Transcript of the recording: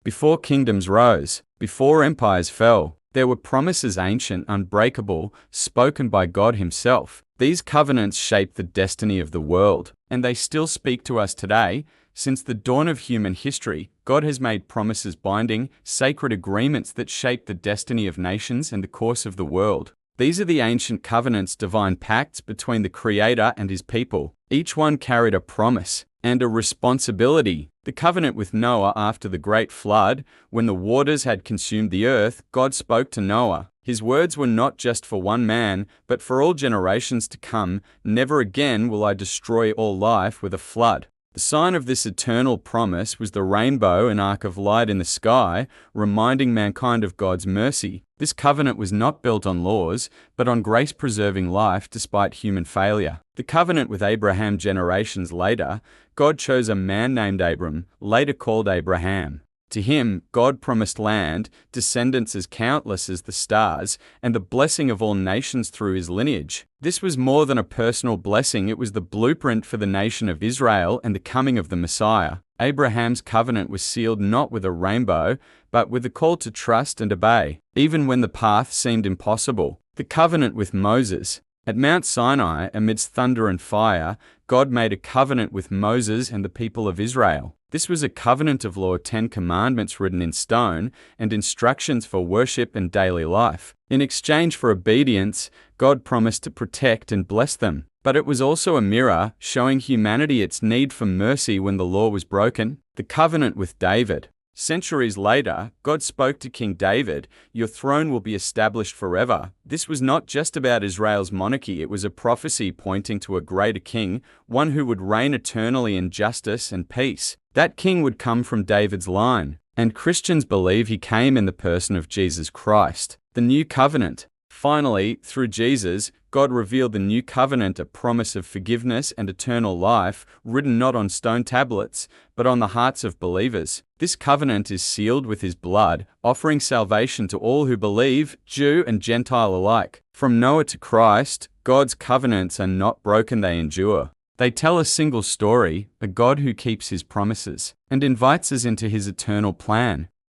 Before kingdoms rose, before empires fell, there were promises ancient, unbreakable, spoken by God Himself. These covenants shaped the destiny of the world, and they still speak to us today. Since the dawn of human history, God has made promises binding, sacred agreements that shape the destiny of nations and the course of the world. These are the ancient covenants, divine pacts between the Creator and His people. Each one carried a promise and a responsibility. The covenant with Noah after the great flood, when the waters had consumed the earth, God spoke to Noah. His words were not just for one man, but for all generations to come. Never again will I destroy all life with a flood. The sign of this eternal promise was the rainbow, an arc of light in the sky, reminding mankind of God's mercy. This covenant was not built on laws, but on grace-preserving life despite human failure. The covenant with Abraham generations later, God chose a man named Abram, later called Abraham. To him, God promised land, descendants as countless as the stars, and the blessing of all nations through his lineage. This was more than a personal blessing, it was the blueprint for the nation of Israel and the coming of the Messiah. Abraham's covenant was sealed not with a rainbow, but with a call to trust and obey, even when the path seemed impossible. The covenant with Moses. At Mount Sinai, amidst thunder and fire, God made a covenant with Moses and the people of Israel. This was a covenant of law, 10 commandments written in stone, and instructions for worship and daily life. In exchange for obedience, God promised to protect and bless them. But it was also a mirror, showing humanity its need for mercy when the law was broken. The covenant with David. Centuries later, God spoke to King David, "Your throne will be established forever." This was not just about Israel's monarchy, it was a prophecy pointing to a greater king, one who would reign eternally in justice and peace. That king would come from David's line, and Christians believe he came in the person of Jesus Christ. The new covenant. Finally, through Jesus, God revealed the new covenant, a promise of forgiveness and eternal life, written not on stone tablets, but on the hearts of believers. This covenant is sealed with His blood, offering salvation to all who believe, Jew and Gentile alike. From Noah to Christ, God's covenants are not broken, they endure. They tell a single story, a God who keeps His promises and invites us into His eternal plan.